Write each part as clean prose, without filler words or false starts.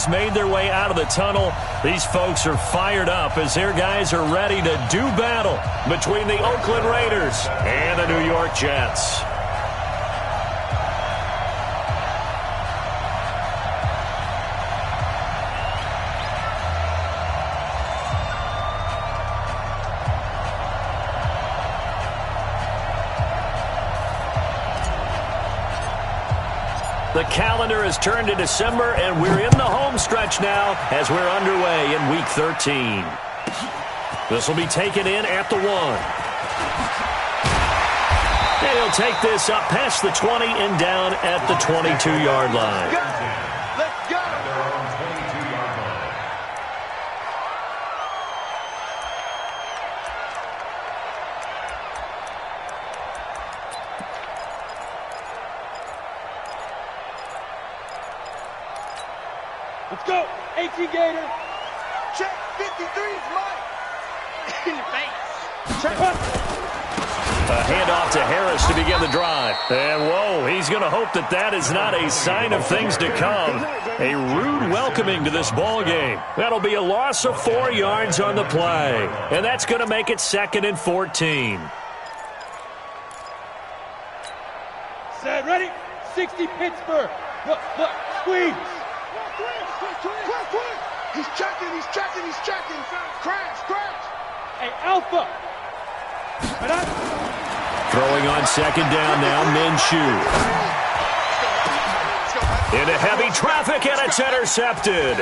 Made their way out of the tunnel. These folks are fired up as their guys are ready to do battle between the Oakland Raiders and the New York Jets. The calendar has turned to December, and we're in the home stretch now as we're underway in Week 13. This will be taken in at the 1. And he'll take this up past the 20 and down at the 22-yard line. Let's go, 18 Gator. Check, 53 is mine. In the face. Check one. A handoff to Harris to begin the drive. And whoa, he's going to hope that that is not a sign of things to come. A rude welcoming to this ball game. That'll be a loss of 4 yards on the play. And that's going to make it 2nd and 14. Set, ready? 60 Pittsburgh. Look, squeeze. Quick. He's checking. Crash. Hey, Alpha. Throwing on 2nd down now, Minshew. Into heavy traffic, and it's intercepted.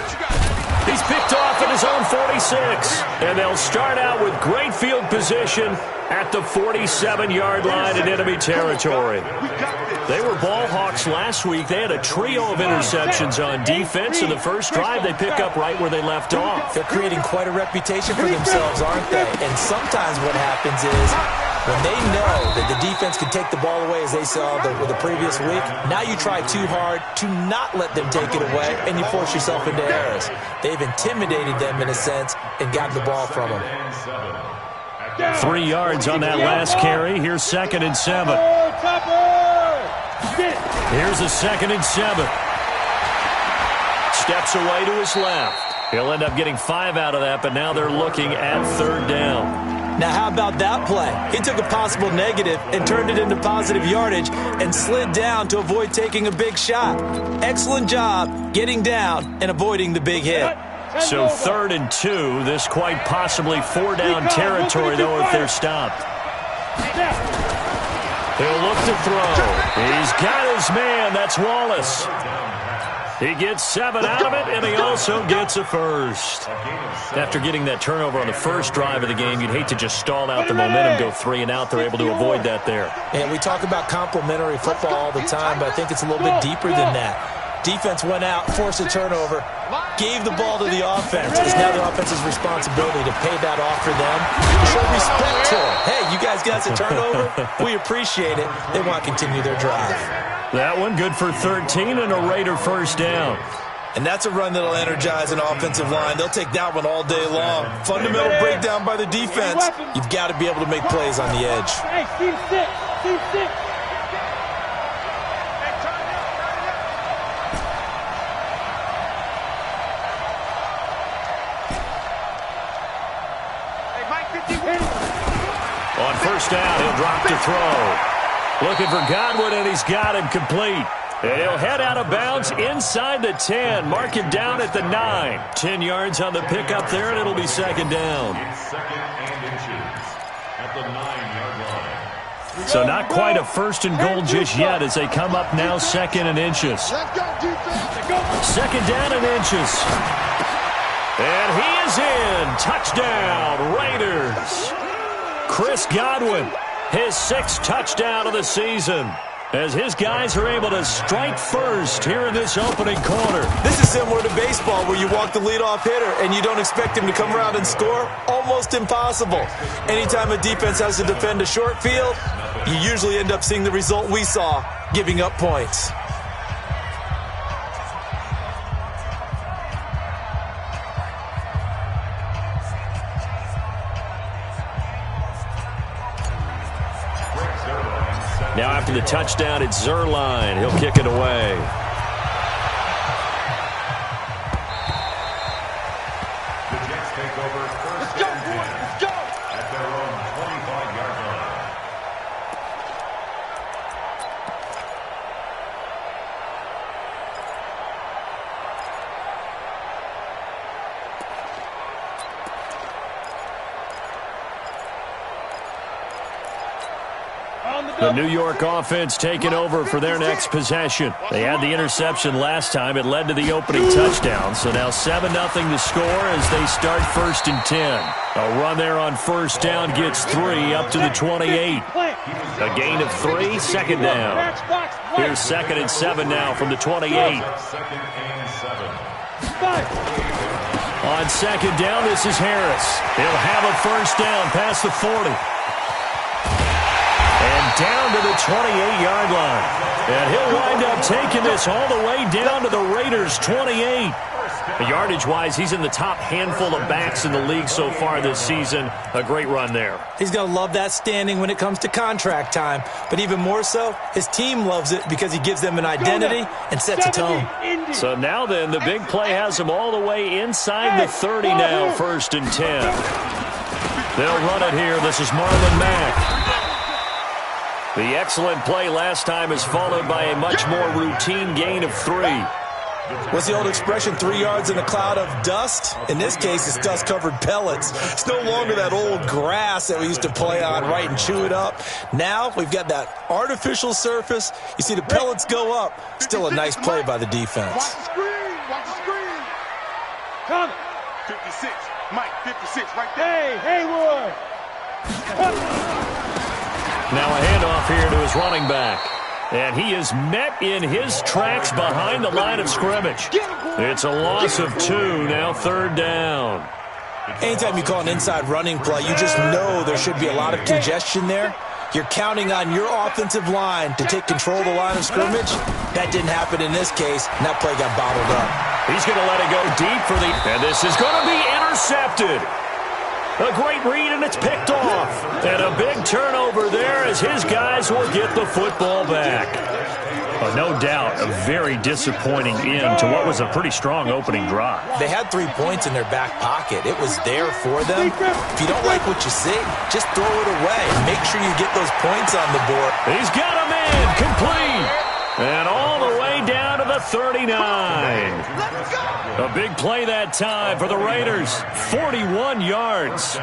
He's picked off at his own 46. And they'll start out with great field position at the 47-yard line in enemy territory. They were ball hawks last week. They had a trio of interceptions on defense. In the first drive, they pick up right where they left off. They're creating quite a reputation for themselves, aren't they? And sometimes what happens is when they know that the defense can take the ball away, as they saw the previous week, now you try too hard to not let them take it away, and you force yourself into errors. They've intimidated them in a sense and gotten the ball from them. 3 yards on that last carry. Here's 2nd and 7. Here's a 2nd and 7. Steps away to his left. He'll end up getting 5 out of that, but now they're looking at 3rd down. Now, how about that play? He took a possible negative and turned it into positive yardage and slid down to avoid taking a big shot. Excellent job getting down and avoiding the big hit. So 3rd and 2, this quite possibly 4-down territory, though, if they're stopped. He'll look to throw. He's got his man. That's Wallace. He gets 7 out of it, and he also gets a first. After getting that turnover on the first drive of the game, you'd hate to just stall out the momentum, go 3 and out. They're able to avoid that there. And we talk about complementary football all the time, but I think it's a little bit deeper than that. Defense went out, forced a turnover, gave the ball to the offense. It's now the offense's responsibility to pay that off for them. Show respect to them. Hey, you guys got a turnover? We appreciate it. They want to continue their drive. That one good for 13 and a Raider first down. And that's a run that'll energize an offensive line. They'll take that one all day long. Fundamental breakdown by the defense. You've got to be able to make plays on the edge. Hey, team 6. On first down, he'll drop to throw. Looking for Godwin, and he's got him complete. And he'll head out of bounds inside the 10. Mark him down at the 9. 10 yards on the pickup there, and it'll be 2nd down. So not quite a 1st and goal just yet as they come up now 2nd and inches. 2nd down and inches. And he is in. Touchdown, Raiders. Chris Godwin, his 6th touchdown of the season, as his guys are able to strike first here in this opening quarter. This is similar to baseball where you walk the leadoff hitter and you don't expect him to come around and score. Almost impossible. Anytime a defense has to defend a short field, you usually end up seeing the result we saw, giving up points. Now after the touchdown, it's Zuerlein. He'll kick it away. The New York offense taking over for their next possession. They had the interception last time. It led to the opening touchdown. So now 7-0 to score as they start 1st and 10. A run there on 1st down gets 3 up to the 28. A gain of 3, 2nd down. Here's 2nd and 7 now from the 28. On 2nd down, this is Harris. He'll have a 1st down past the 40. And down to the 28-yard line. And he'll wind up taking this all the way down to the Raiders' 28. Yardage-wise, he's in the top handful of backs in the league so far this season. A great run there. He's going to love that standing when it comes to contract time. But even more so, his team loves it because he gives them an identity and sets a tone. So now then, the big play has him all the way inside the 30 now, 1st and 10. They'll run it here. This is Marlon Mack. The excellent play last time is followed by a much more routine gain of 3. What's the old expression, 3 yards in a cloud of dust? In this case, it's dust-covered pellets. It's no longer that old grass that we used to play on, right, and chew it up. Now we've got that artificial surface. You see the pellets go up. Still a nice play by the defense. Watch the screen. Watch the screen. Come. 56. Mike, 56 right there. Hey, Haywood. Now a handoff here to his running back. And he is met in his tracks behind the line of scrimmage. It's a loss of 2, now 3rd down. Anytime you call an inside running play, you just know there should be a lot of congestion there. You're counting on your offensive line to take control of the line of scrimmage. That didn't happen in this case, and that play got bottled up. He's going to let it go deep for the... And this is going to be intercepted. A great read, and it's picked off. And a big turnover there as his guys will get the football back. No doubt, a very disappointing end to what was a pretty strong opening drive. They had 3 points in their back pocket. It was there for them. If you don't like what you see, just throw it away. Make sure you get those points on the board. He's got a man complete. And all the way down to the 39. A big play that time for the Raiders. 41 yards.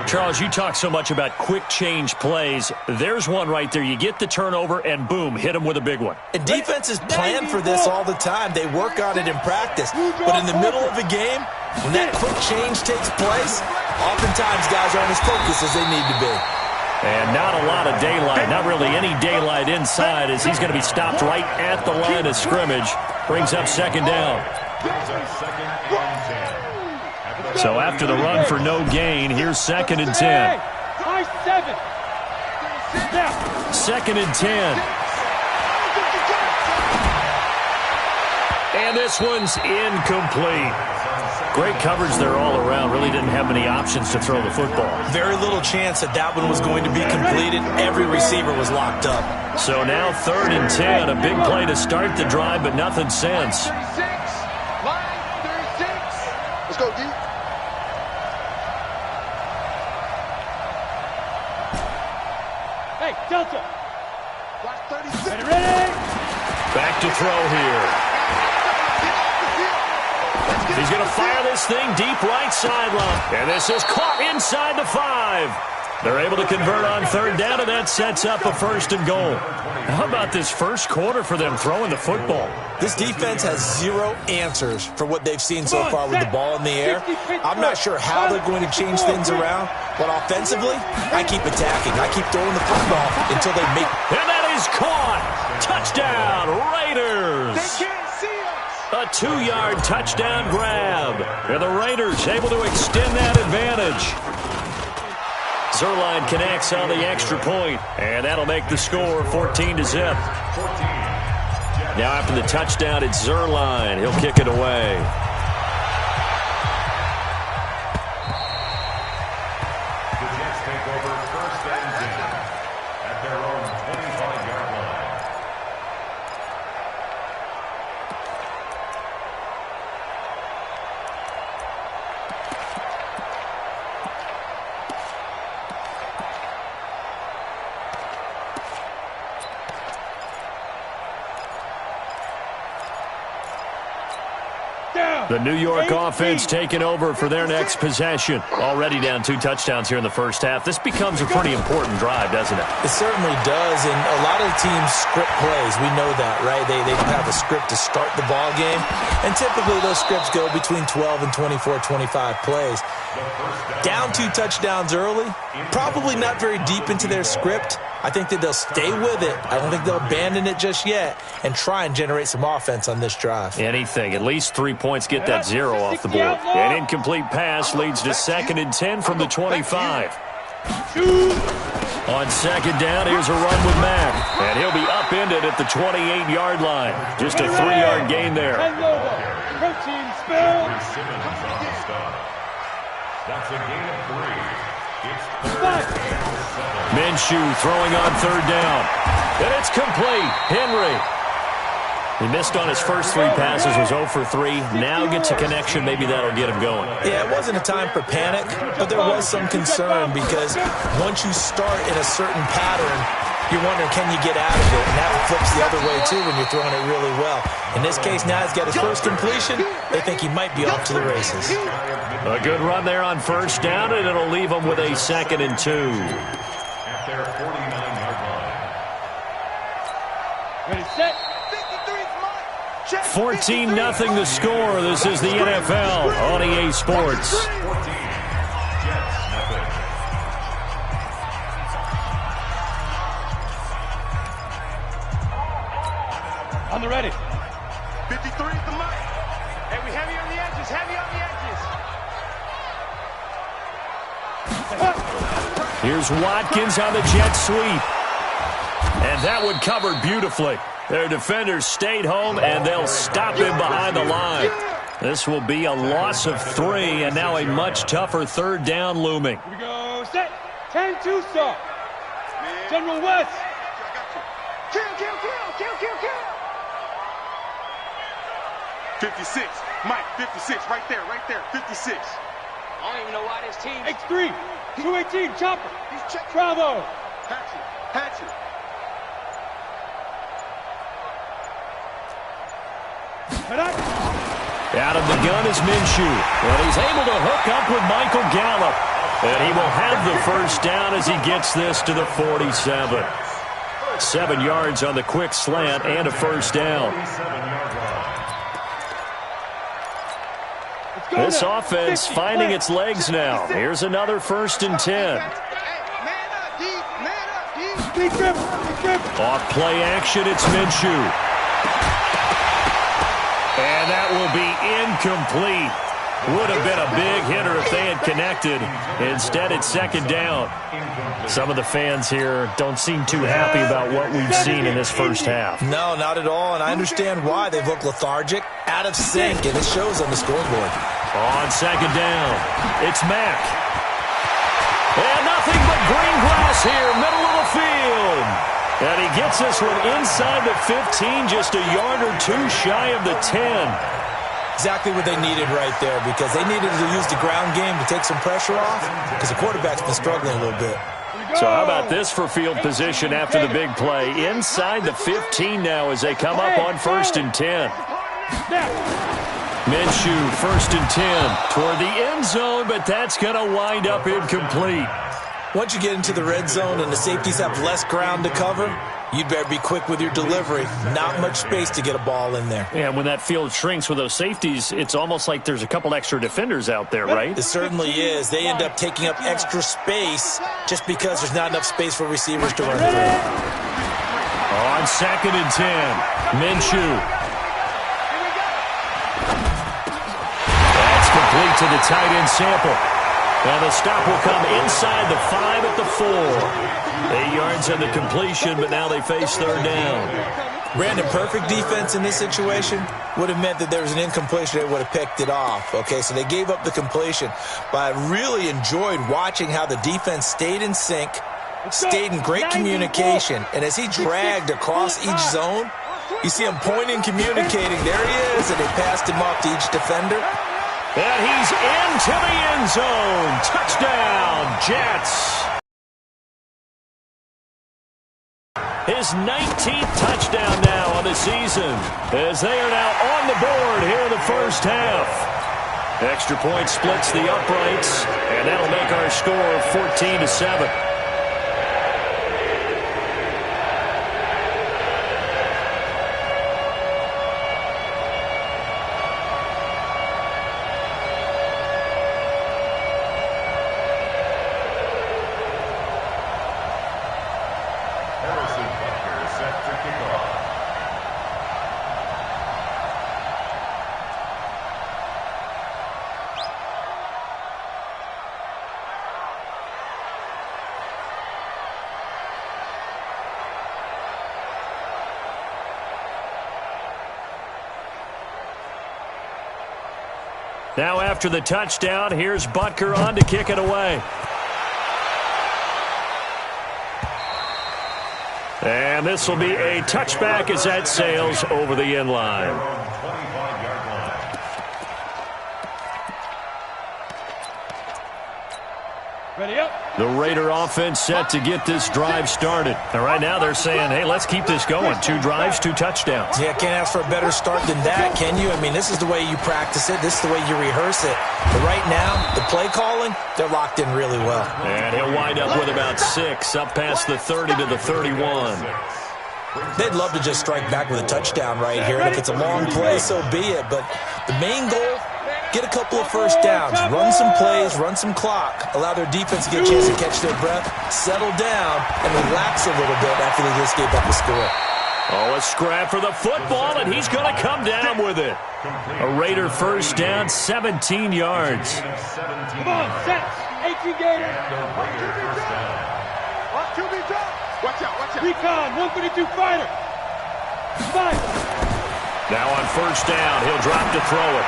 Charles, you talk so much about quick change plays. There's one right there. You get the turnover, and boom, hit him with a big one. And defenses plan for this all the time. They work on it in practice. But in the middle of a game, when that quick change takes place, oftentimes guys aren't as focused as they need to be. And not a lot of daylight, not really any daylight inside as he's going to be stopped right at the line of scrimmage. Brings up 2nd down. So after the run for no gain, here's 2nd and 10. 2nd and 10. And this one's incomplete. Great coverage there all around. Really didn't have many options to throw the football. Very little chance that that one was going to be completed. Every receiver was locked up. So now 3rd and 10. A big play to start the drive, but nothing since. Let's go, D. Hey, Delta. Watch 36. Ready? Back to throw here. He's going to fire this thing deep right sideline. And this is caught inside the 5. They're able to convert on 3rd down, and that sets up a 1st and goal. How about this first quarter for them throwing the football? This defense has 0 answers for what they've seen so far with the ball in the air. I'm not sure how they're going to change things around, but offensively, I keep attacking. I keep throwing the football until they make... And that is caught! Touchdown, Raiders! They can't see us! A 2-yard touchdown grab. And the Raiders able to extend that advantage. Zuerlein connects on the extra point, and that'll make the score 14-0. Now after the touchdown, it's Zuerlein. He'll kick it away. The Jets take over 1st and 10 at their own 25-yard line. The New York offense taking over for their next possession. Already down 2 touchdowns here in the first half. This becomes a pretty important drive, doesn't it? It certainly does, and a lot of the teams script plays. We know that, right? They have a script to start the ball game, and typically those scripts go between 12 and 24, 25 plays. Down 2 touchdowns early, probably not very deep into their script. I think that they'll stay with it. I don't think they'll abandon it just yet and try and generate some offense on this drive. Anything. At least 3 points get that 0 off the board. An incomplete pass leads to 2nd and 10 from the 25. On 2nd down, here's a run with Mack. And he'll be upended at the 28-yard line. Just a 3-yard gain there. Protein spill. That's a gain of 3. It's Minshew throwing on 3rd down. And it's complete. Henry. He missed on his first 3 passes, was 0 for 3. Now gets a connection. Maybe that'll get him going. Yeah, it wasn't a time for panic, but there was some concern because once you start in a certain pattern, you're wondering, can you get out of it? And that flips the other way, too, when you're throwing it really well. In this case, now he's got his first completion. They think he might be off to the races. A good run there on 1st down, and it'll leave him with a 2nd and 2. at their 49-yard line. Ready, set. 14-0 the score. This is the NFL on EA Sports. 14. Jets, nothing. On the ready. 53 at the mic. Hey, we heavy on the edges, heavy on the edges. Here's Watkins on the jet sweep. And that one covered beautifully. Their defenders stayed home, and they'll stop him behind the line. This will be a loss of 3, and now a much tougher 3rd down looming. Here we go, set. 10-2 start. General West. Kill, kill, kill, kill, kill, kill. 56. Mike, 56, right there, 56. I don't even know why this team... X3. 218, chopper. Bravo. Hatchet. Out of the gun is Minshew. Well, he's able to hook up with Michael Gallup. And he will have the 1st down as he gets this to the 47. 7 yards on the quick slant and a 1st down. This offense finding its legs now. Here's another 1st and 10. Off play action, it's Minshew. And that will be incomplete. Would have been a big hitter if they had connected. Instead, it's 2nd down. Some of the fans here don't seem too happy about what we've seen in this first half. No, not at all, and I understand why. They've looked lethargic, out of sync, and it shows on the scoreboard. On 2nd down, it's Mack. And nothing but green grass here, middle of the field. And he gets this one inside the 15, just a yard or 2 shy of the 10. Exactly what they needed right there, because they needed to use the ground game to take some pressure off, because the quarterback's been struggling a little bit. So how about this for field position after the big play? Inside the 15 now as they come up on 1st and 10. Minshew, 1st and 10 toward the end zone, but that's going to wind up incomplete. Once you get into the red zone and the safeties have less ground to cover, you'd better be quick with your delivery. Not much space to get a ball in there. Yeah, when that field shrinks with those safeties, it's almost like there's a couple extra defenders out there, right? It certainly is. They end up taking up extra space just because there's not enough space for receivers to run through. On 2nd and 10, Minshew. That's complete to the tight end Sample. And the stop will come inside the 5 at the 4. 8 yards on the completion, but now they face 3rd down. Brandon, perfect defense in this situation would have meant that there was an incompletion. They would have picked it off. Okay, so they gave up the completion. But I really enjoyed watching how the defense stayed in sync, stayed in great communication. And as he dragged across each zone, you see him pointing, communicating. There he is, and they passed him off to each defender. And he's into the end zone. Touchdown, Jets. his 19th touchdown now on the season, as they are now on the board here in the first half. Extra point splits the uprights, and that'll make our score 14-7. Now after the touchdown, here's Butker on to kick it away. And this will be a touchback as that sails over the end line. Ready up. The Raider offense set to get this drive started. And right now they're saying, hey, let's keep this going. 2 drives, 2 touchdowns. Yeah, can't ask for a better start than that, can you? I mean, this is the way you practice it. This is the way you rehearse it. But right now, the play calling, they're locked in really well. And he'll wind up with about 6, up past the 30 to the 31. They'd love to just strike back with a touchdown right here. And if it's a long play, so be it. But the main goal, get a couple of first downs, run some plays, run some clock, allow their defense to get a chance to catch their breath, settle down, and relax a little bit after they just gave up a score. Oh, a scrap for the football, and he's going to come down with it. A Raider first down, 17 yards. Come on, sets. 18 Gator. Watch out, watch out. Recon, 132 fighter. Fight. Now on first down, he'll drop to throw it.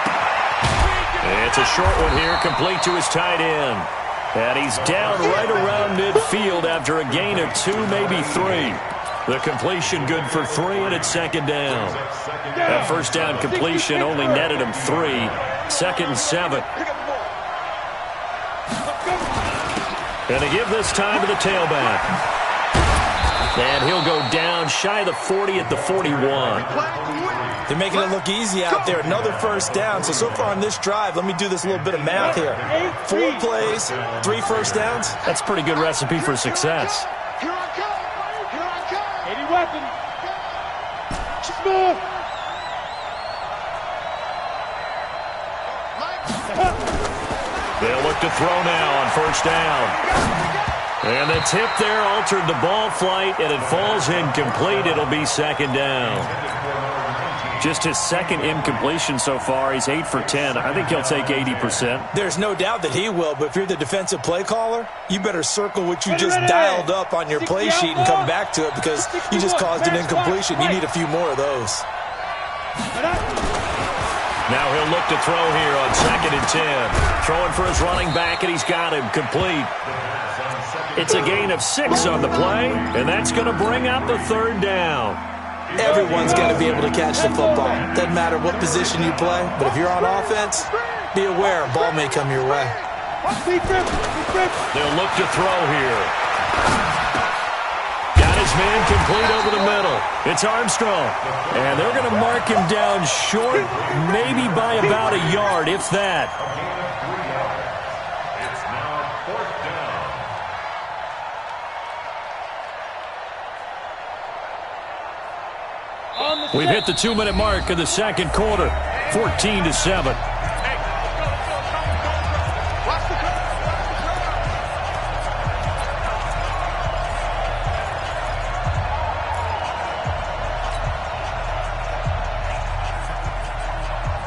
It's a short one here, complete to his tight end. And he's down right around midfield after a gain of 2, maybe 3. The completion good for 3, and it's second down. That first down completion only netted him 3. 2nd and 7. And they give this time to the tailback. And he'll go down shy of the 40 at the 41. They're making it look easy out there. Another first down. So far on this drive, let me do this little bit of math here. 4 plays, 3 first downs. That's a pretty good recipe for success. Here I come. Here I come. 80 weapon. Smooth. They'll look to throw now on first down. And the tip there altered the ball flight, and it falls incomplete. It'll be second down. Just his 2nd incompletion so far. He's 8 for 10. I think he'll take 80%. There's no doubt that he will, but if you're the defensive play caller, you better circle what you just dialed up on your play sheet and come back to it, because you just caused an incompletion. You need a few more of those. Now he'll look to throw here on 2nd and 10. Throwing for his running back, and he's got him complete. It's a gain of 6 on the play, and that's going to bring out the 3rd down. Everyone's got to be able to catch the football. Doesn't matter what position you play, but if you're on offense, be aware a ball may come your way. They'll look to throw here. Got his man complete over the middle. It's Armstrong. And they're going to mark him down short, maybe by about a yard, if that. We've hit the 2-minute mark of the second quarter. 14-7.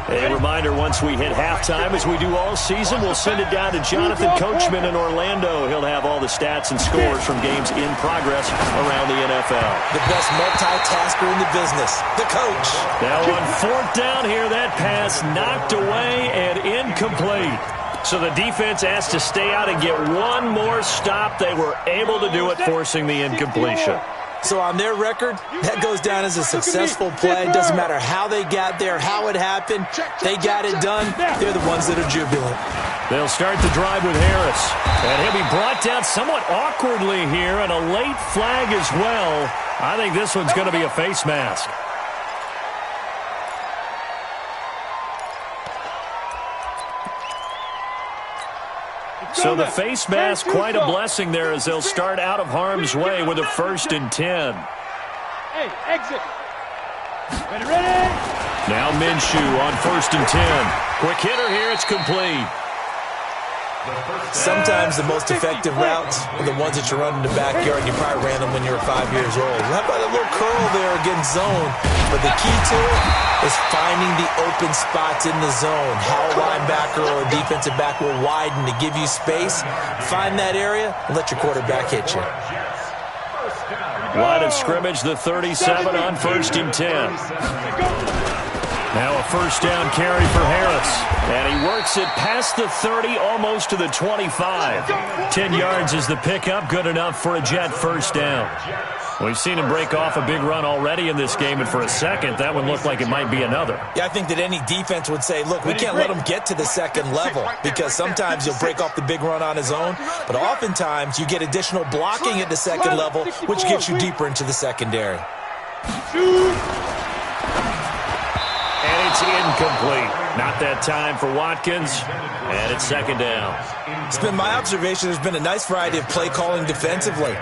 A reminder, once we hit halftime, as we do all season, we'll send it down to Jonathan Coachman in Orlando. He'll have all the stats and scores from games in progress around the NFL. The best multitasker in the business, the coach. Now on 4th down here, that pass knocked away and incomplete. So the defense has to stay out and get one more stop. They were able to do it, forcing the incompletion. So on their record, that goes down as a successful play. Doesn't matter how they got there, how it happened. They got it done. They're the ones that are jubilant. They'll start the drive with Harris. And he'll be brought down somewhat awkwardly here, and a late flag as well. I think this one's going to be a face mask. So the face mask, quite a blessing there as they'll start out of harm's way with a 1st and 10. Hey, exit. Ready. Now Minshew on 1st and 10. Quick hitter here, it's complete. Sometimes the most effective routes are the ones that you run in the backyard. You probably ran them when you were 5 years old. How about a little curl there against zone? But the key to it is finding the open spots in the zone. How a linebacker or a defensive back will widen to give you space. Find that area and let your quarterback hit you. Line of scrimmage, the 37 on 1st and 10. Now a 1st down carry for Harris. And he works it past the 30, almost to the 25. 10 yards is the pickup, good enough for a Jet 1st down. We've seen him break off a big run already in this game, and for a second, that one looked like it might be another. Yeah, I think that any defense would say, look, we can't let him get to the second level, because sometimes he'll break off the big run on his own, but oftentimes you get additional blocking at the second level, which gets you deeper into the secondary. And it's incomplete. Not that time for Watkins, and it's 2nd down. It's been my observation there's been a nice variety of play calling defensively.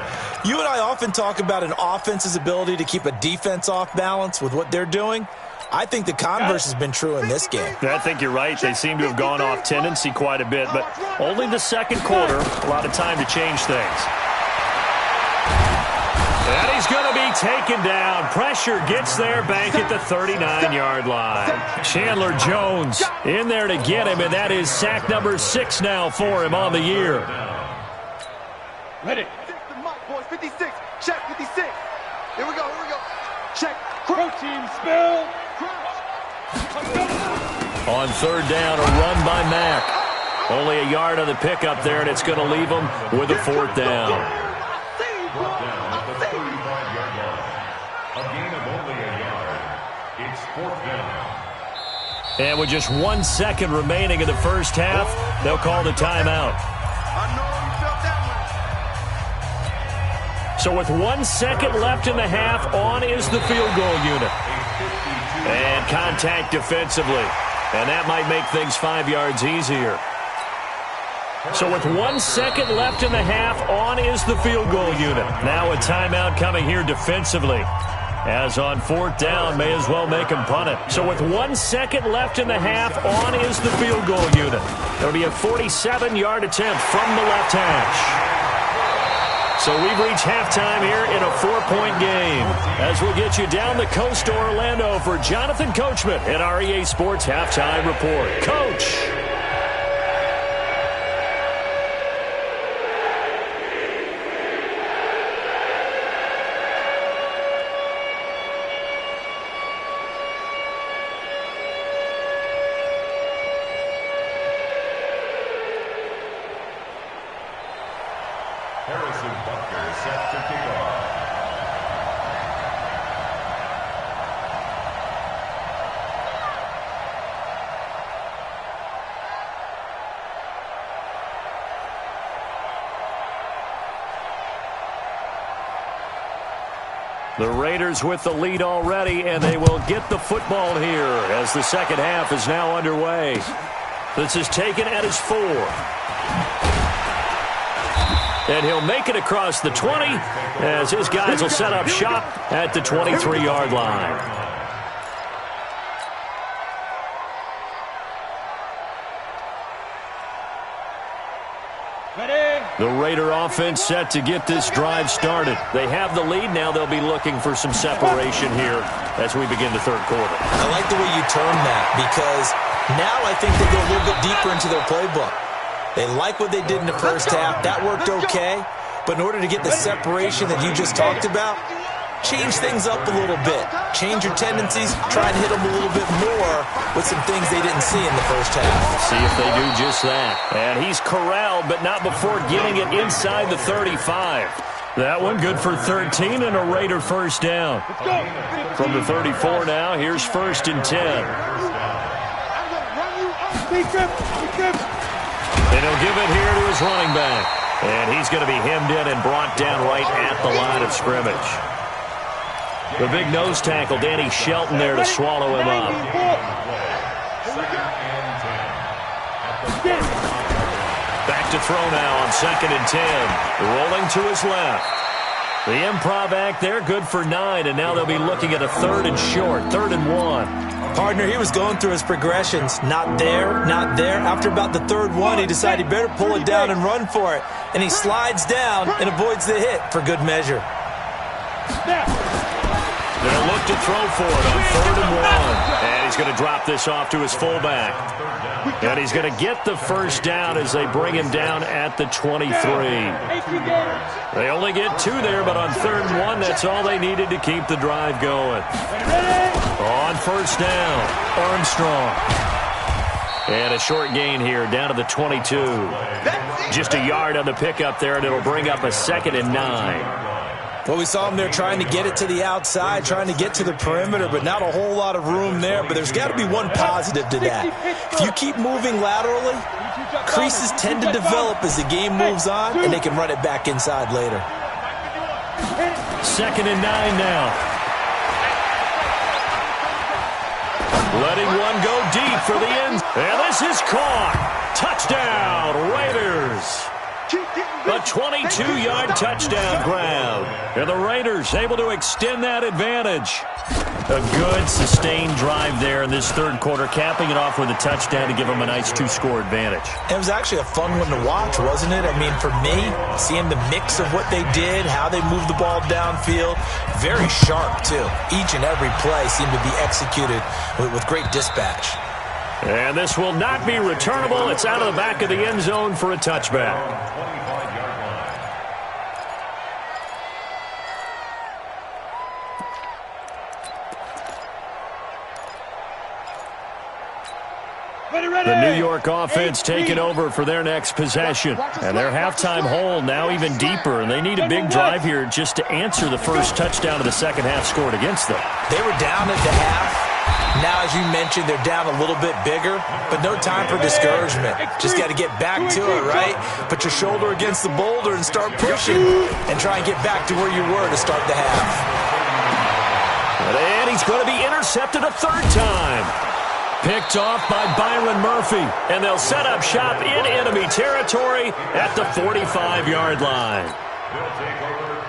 You and I often talk about an offense's ability to keep a defense off balance with what they're doing. I think the converse has been true in this game. I think you're right. They seem to have gone off tendency quite a bit, but only the second quarter, a lot of time to change things. And he's going to be taken down. Pressure gets there, back at the 39-yard line. Chandler Jones in there to get him, and that is sack number 6 now for him on the year. Ready. 56. Check 56. Here we go. Check. Protein spill. On 3rd down, a run by Mack. Only a yard on the pickup there, and it's going to leave him with a 4th down. And with just 1 second remaining in the first half, they'll call the timeout. So with 1 second left in the half, on is the field goal unit. And contact defensively. And that might make things 5 yards easier. So with 1 second left in the half, on is the field goal unit. Now a timeout coming here defensively. As on 4th down, may as well make him punt it. So with 1 second left in the half, on is the field goal unit. It'll be a 47-yard attempt from the left hash. So we've reached halftime here in a 4-point game. As we'll get you down the coast to Orlando for Jonathan Coachman at our EA Sports Halftime Report. Coach! Harrison Butker set to kick off. The Raiders with the lead already, and they will get the football here as the second half is now underway. This is taken at his 4. And he'll make it across the 20 as his guys will set up shop at the 23-yard line. The Raider offense set to get this drive started. They have the lead. Now they'll be looking for some separation here as we begin the third quarter. I like the way you term that, because now I think they go a little bit deeper into their playbook. They like what they did in the first half. That worked okay. But in order to get the separation that you just talked about, change things up a little bit. Change your tendencies. Try and hit them a little bit more with some things they didn't see in the first half. See if they do just that. And he's corralled, but not before getting it inside the 35. That one good for 13 and a Raider first down. From the 34 now, here's 1st and 10. And he'll give it here to his running back. And he's going to be hemmed in and brought down right at the line of scrimmage. The big nose tackle, Danny Shelton, there to swallow him up. Back to throw now on 2nd and 10. Rolling to his left. The improv act there, good for 9, and now they'll be looking at a 3rd and short, 3rd and 1. Partner, he was going through his progressions. Not there, not there. After about the 3rd one, he decided he better pull it down and run for it. And he slides down and avoids the hit for good measure. They'll look to throw for it on 3rd and 1. And he's going to drop this off to his fullback. And he's going to get the first down as they bring him down at the 23. They only get 2 there, but on 3rd and 1, that's all they needed to keep the drive going. On 1st down, Armstrong. And a short gain here, down to the 22. Just a yard on the pickup there, and it'll bring up a 2nd and 9. Well, we saw him there trying to get it to the outside, trying to get to the perimeter, but not a whole lot of room there. But there's got to be one positive to that. If you keep moving laterally, creases tend to develop as the game moves on, and they can run it back inside later. 2nd and 9 now. Letting one go deep for the end. And this is caught. Touchdown, Raiders. A 22-yard touchdown grab. And the Raiders able to extend that advantage. A good sustained drive there in this 3rd quarter, capping it off with a touchdown to give them a nice 2-score advantage. It was actually a fun one to watch, wasn't it? I mean, for me, seeing the mix of what they did, how they moved the ball downfield, very sharp, too. Each and every play seemed to be executed with great dispatch. And this will not be returnable. It's out of the back of the end zone for a touchback. The New York offense taking over for their next possession. And their halftime hole now even deeper. And they need a big drive here just to answer the first touchdown of the second half scored against them. They were down at the half. Now, as you mentioned, they're down a little bit bigger, but no time for discouragement. Just got to get back to it, right? Put your shoulder against the boulder and start pushing and try and get back to where you were to start the half. And he's going to be intercepted a 3rd time. Picked off by Byron Murphy, and they'll set up shop in enemy territory at the 45-yard line.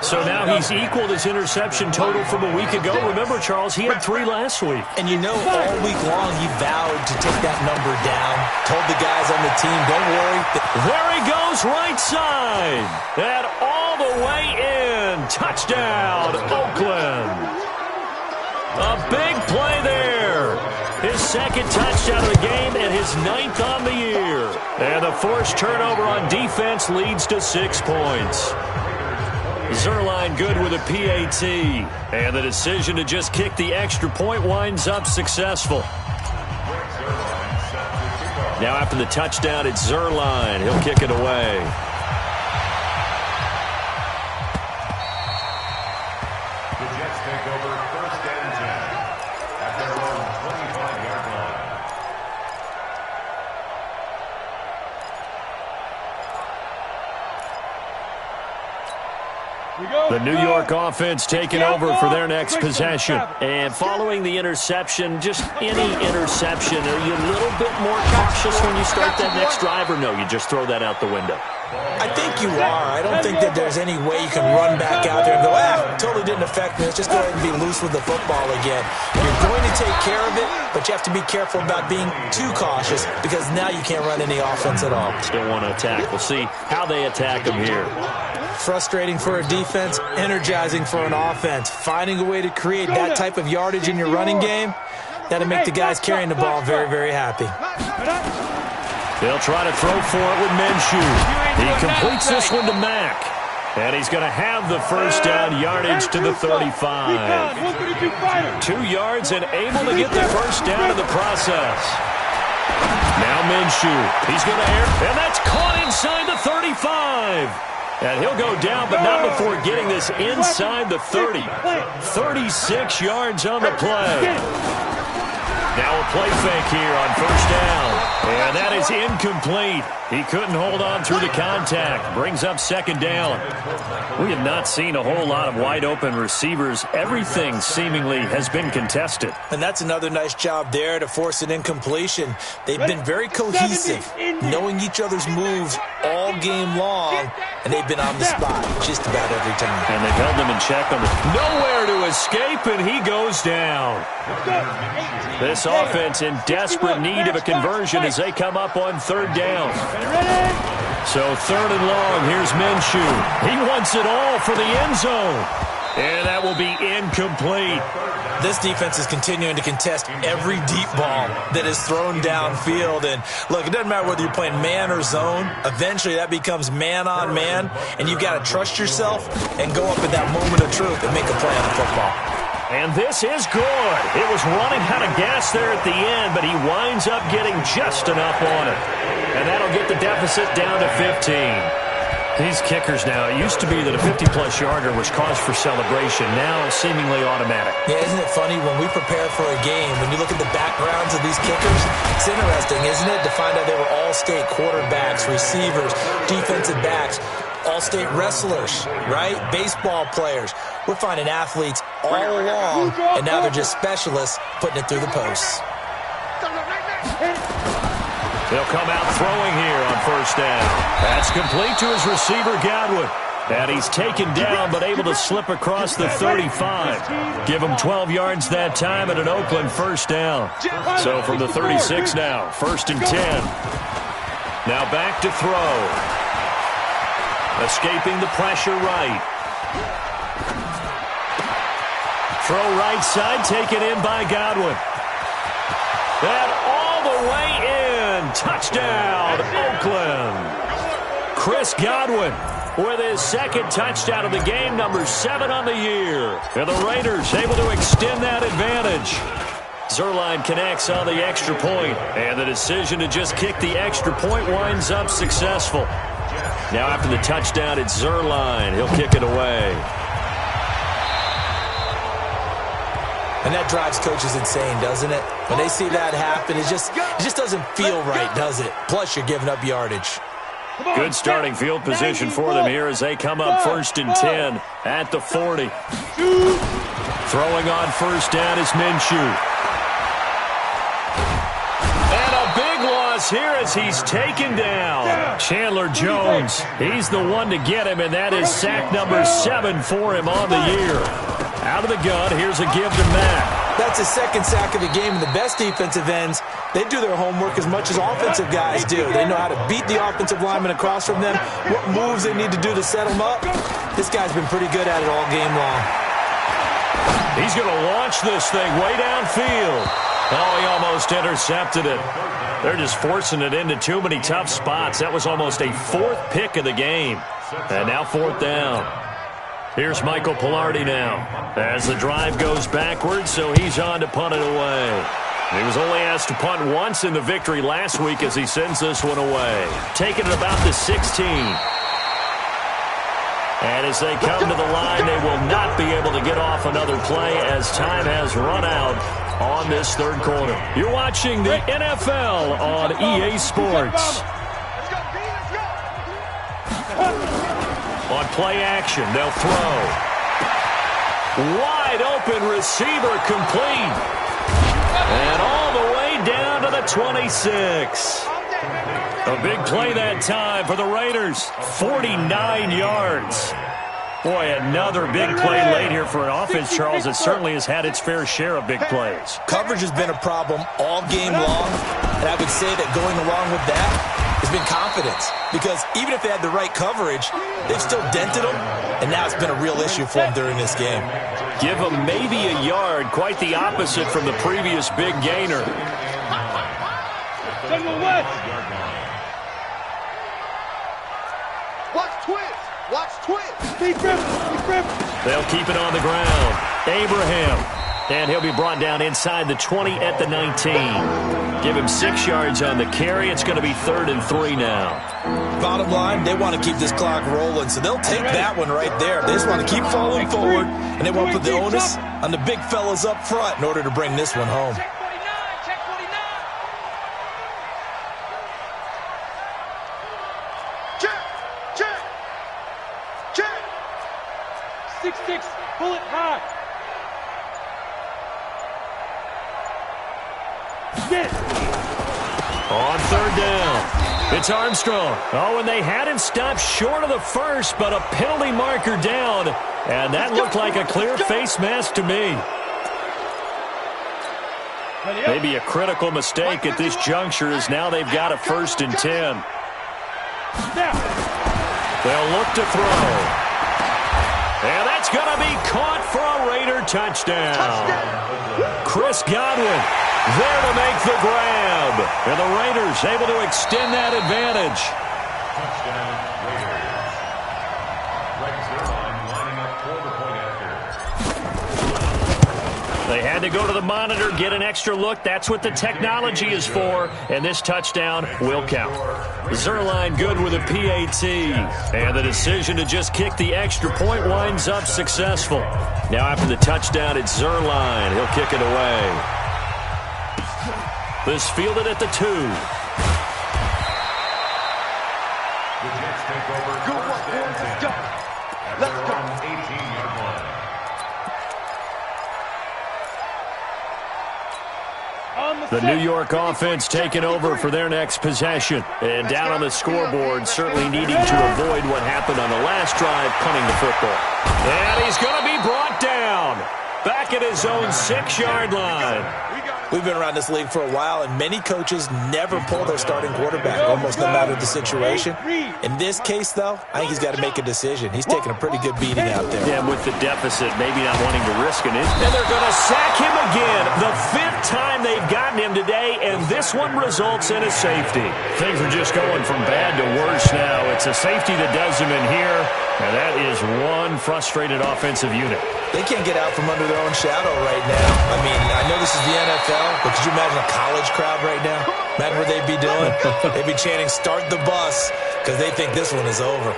So now he's equaled his interception total from a week ago. Remember, Charles, he had 3 last week. And you know, all week long he vowed to take that number down. Told the guys on the team, don't worry. There he goes, right side. And all the way in. Touchdown, Oakland. A big play there. His 2nd touchdown of the game and his 9th on the year. And the forced turnover on defense leads to 6 points. Zuerlein good with a PAT. And the decision to just kick the extra point winds up successful. Now after the touchdown, it's Zuerlein. He'll kick it away. The Jets take over 1st and 10 at their own 25-yard line. The New York offense taking over for their next possession. And following the interception, just any interception, are you a little bit more cautious when you start that next drive, or no, you just throw that out the window? I think you are. I don't think that there's any way you can run back out there and go, totally didn't affect me. Let's just go ahead and be loose with the football again. You're going to take care of it, but you have to be careful about being too cautious because now you can't run any offense at all. Still want to attack. We'll see how they attack them here. Frustrating for a defense, energizing for an offense. Finding a way to create that type of yardage in your running game, that'll make the guys carrying the ball very, very happy. They'll try to throw for it with Minshew. He completes this one to Mack. And he's going to have the first down, yardage to the 35. 2 yards and able to get the first down in the process. Now Minshew. He's going to air, and that's caught inside the 35. And he'll go down, but not before getting this inside the 30. 36 yards on the play. Now a play fake here on first down. And that is incomplete. He couldn't hold on through the contact. Brings up second down. We have not seen a whole lot of wide-open receivers. Everything seemingly has been contested. And that's another nice job there to force an incompletion. They've been very cohesive, knowing each other's moves all game long, and they've been on the spot just about every time. And they've held him in check on the nowhere to escape, and he goes down. This offense in desperate need of a conversion as they come up on third down. So third and long, here's Minshew. He wants it all for the end zone. And that will be incomplete. This defense is continuing to contest every deep ball that is thrown downfield. And look, it doesn't matter whether you're playing man or zone. Eventually that becomes man on man. And you've got to trust yourself and go up at that moment of truth and make a play on the football. And this is good. It was running out of gas there at the end, but he winds up getting just enough on it. And that'll get the deficit down to 15. These kickers now, it used to be that a 50-plus yarder was cause for celebration. Now seemingly automatic. Yeah, isn't it funny when we prepare for a game, when you look at the backgrounds of these kickers, it's interesting, isn't it, to find out they were all-state quarterbacks, receivers, defensive backs, all-state wrestlers, right? Baseball players. We're finding athletes all along, and now they're just specialists putting it through the posts. They'll come out throwing here on first down. That's complete to his receiver, Godwin. And he's taken down, but able to slip across the 35. Give him 12 yards that time at an Oakland first down. So from the 36 now, first and 10. Now back to throw. Escaping the pressure right. Throw right side, taken in by Godwin. And all the way in. Touchdown, Oakland. Chris Godwin with his second touchdown of the game, number 7 on the year. And the Raiders able to extend that advantage. Zuerlein connects on the extra point, and the decision to just kick the extra point winds up successful. Now after the touchdown, it's Zuerlein. He'll kick it away. And that drives coaches insane, doesn't it? When they see that happen, it just doesn't feel right, does it? Plus, you're giving up yardage. Good starting field position for them here as they come up first and 10 at the 40. Throwing on first down is Minshew. And a big loss here as he's taken down. Chandler Jones, he's the one to get him, and that is sack number 7 for him on the year. Out of the gun, here's a give to Matt. That's his second sack of the game, and the best defensive ends, they do their homework as much as offensive guys do. They know how to beat the offensive lineman across from them, what moves they need to do to set them up. This guy's been pretty good at it all game long. He's going to launch this thing way downfield. Oh, he almost intercepted it. They're just forcing it into too many tough spots. That was almost a 4th pick of the game. And now 4th down. Here's Michael Palardy now as the drive goes backwards, so he's on to punt it away. He was only asked to punt once in the victory last week as he sends this one away. Taking it about the 16. And as they come to the line, they will not be able to get off another play as time has run out on this third quarter. You're watching the NFL on EA Sports. On play action, they'll throw. Wide open receiver complete. And all the way down to the 26. A big play that time for the Raiders. 49 yards. Boy, another big play late here for an offense, Charles, that certainly has had its fair share of big plays. Coverage has been a problem all game long, and I would say that going along with that has been confidence. Because even if they had the right coverage, they've still dented them, and now it's been a real issue for them during this game. Give them maybe a yard, quite the opposite from the previous big gainer. Watch twist. Watch twist. They'll keep it on the ground. Abraham. And he'll be brought down inside the 20 at the 19. Give him 6 yards on the carry. It's going to be 3rd and 3 now. Bottom line, they want to keep this clock rolling, so they'll take that one right there. They just want to keep falling forward, and they want to put the onus on the big fellas up front in order to bring this one home. 6'6", pull it high. Get it. On third down, it's Armstrong. Oh, and they had him stopped short of the first, but a penalty marker down. And that looked like a clear face mask to me. Maybe a critical mistake at this juncture as now they've got a 1st and 10. They'll look to throw. And that's going to be caught for a Raider touchdown. Chris Godwin there to make the grab. And the Raiders able to extend that advantage. Touchdown, Raiders. Rex Zerline lining up for the point after. They had to go to the monitor, get an extra look. That's what the technology is for. And this touchdown will count. Zerline good with a PAT. And the decision to just kick the extra point winds up successful. Now after the touchdown, it's Zerline. He'll kick it away. This fielded at the 2. The Jets take over. Good work, boys. Let's go. Let's go. 18-yard line. The New York offense taking over for their next possession. And down on the scoreboard, certainly needing to avoid what happened on the last drive, punting the football. And he's going to be brought down. Back at his own 6-yard line. We've been around this league for a while, and many coaches never pull their starting quarterback, almost no matter the situation. In this case, though, I think he's got to make a decision. He's taking a pretty good beating out there. Yeah, with the deficit, maybe not wanting to risk an injury. And they're going to sack him again. The 5th time they've gotten him today, and this one results in a safety. Things are just going from bad to worse now. It's a safety that does him in here, and that is one frustrated offensive unit. They can't get out from under their own shadow right now. I mean, I know this is the NFL, but could you imagine a college crowd right now? Imagine what they'd be doing. They'd be chanting, "Start the bus," because they think this one is over.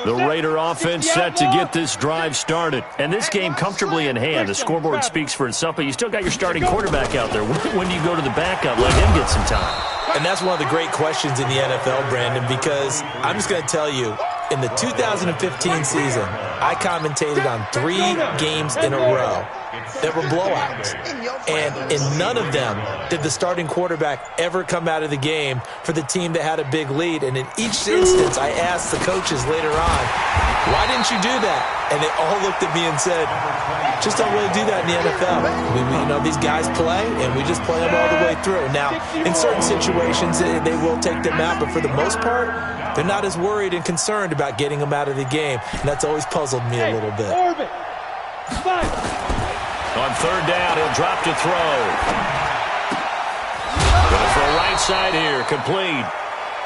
The Raider offense set to get this drive started. And this game comfortably in hand. The scoreboard speaks for itself, but you still got your starting quarterback out there. When do you go to the backup, let him get some time? And that's one of the great questions in the NFL, Brandon, because I'm just going to tell you, in the 2015 season, I commentated on 3 games in a row that were blowouts. And in none of them did the starting quarterback ever come out of the game for the team that had a big lead. And in each instance, I asked the coaches later on, why didn't you do that? And they all looked at me and said, just don't really do that in the NFL. These guys play, and we just play them all the way through. Now, in certain situations, they will take them out, but for the most part, they're not as worried and concerned about getting them out of the game. And that's always puzzled me a little bit. On third down, he'll drop to throw. Going for a right side here, complete.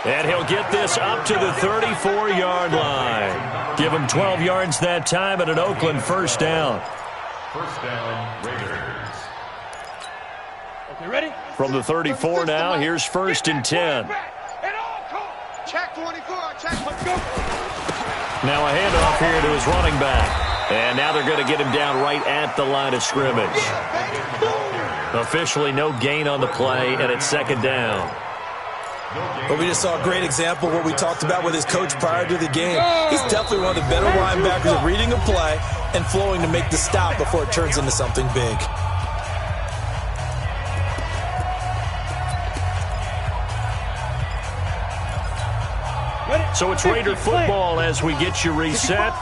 And he'll get this up to the 34-yard line. Give him 12 yards that time at an Oakland 1st down. 1st down, Raiders. Okay, ready? From the 34 now, here's 1st and 10. Check 24. Check. Let's go. Now a handoff here to his running back. And now they're going to get him down right at the line of scrimmage. Officially no gain on the play, and it's 2nd down. But we just saw a great example of what we talked about with his coach prior to the game. He's definitely one of the better linebackers at reading a play and flowing to make the stop before it turns into something big. So it's Raider football as we get you reset.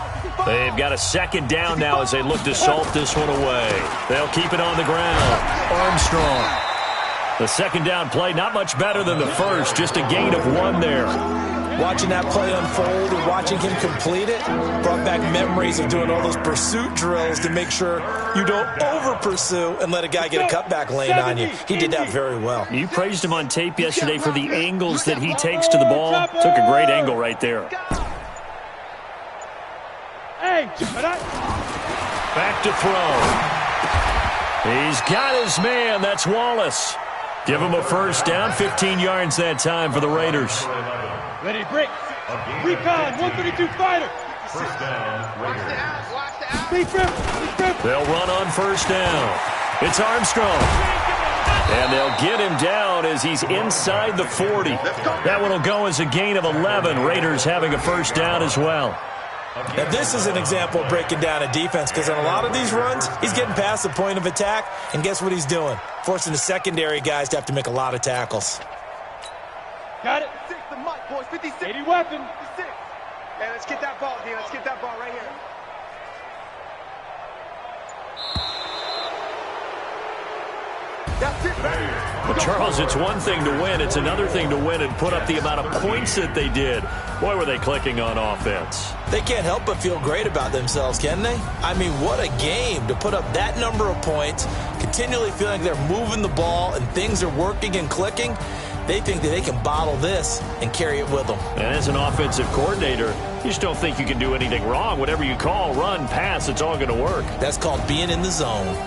They've got a 2nd down now as they look to salt this one away. They'll keep it on the ground. Armstrong. The 2nd down play, not much better than the first, just a gain of 1 there. Watching that play unfold and watching him complete it brought back memories of doing all those pursuit drills to make sure you don't over-pursue and let a guy get a cutback lane on you. He did that very well. You praised him on tape yesterday for the angles that he takes to the ball. Took a great angle right there. Back to throw. He's got his man. That's Wallace. Give him a 1st down, 15 yards that time for the Raiders. Ready, break. Recon, 132 fighter. 1st down, Raiders. Speed grip. They'll run on 1st down. It's Armstrong. And they'll get him down as he's inside the 40. That one will go as a gain of 11. Raiders having a first down as well. Now, this is an example of breaking down a defense because on a lot of these runs, he's getting past the point of attack, and guess what he's doing? Forcing the secondary guys to have to make a lot of tackles. Got it. 6, the mic, boys. 56. 80 weapon. 56. Hey, let's get that ball, D. Let's get that ball right here. That's it, baby. Well, Charles, it's one thing to win. It's another thing to win and put up the amount of points that they did. Boy, were they clicking on offense. They can't help but feel great about themselves, can they? I mean, what a game to put up that number of points, continually feeling they're moving the ball and things are working and clicking. They think that they can bottle this and carry it with them. And as an offensive coordinator, you just don't think you can do anything wrong. Whatever you call, run, pass, it's all going to work. That's called being in the zone.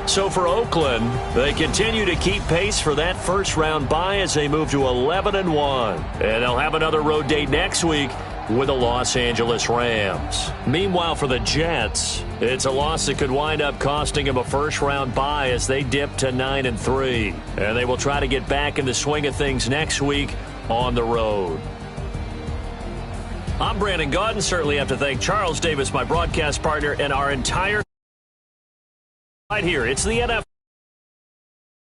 So for Oakland, they continue to keep pace for that first-round bye as they move to 11-1. And they'll have another road date next week with the Los Angeles Rams. Meanwhile, for the Jets, it's a loss that could wind up costing them a first-round bye as they dip to 9-3. And they will try to get back in the swing of things next week on the road. I'm Brandon Gaudin. Certainly have to thank Charles Davis, my broadcast partner, and our entire right here. It's the NFL.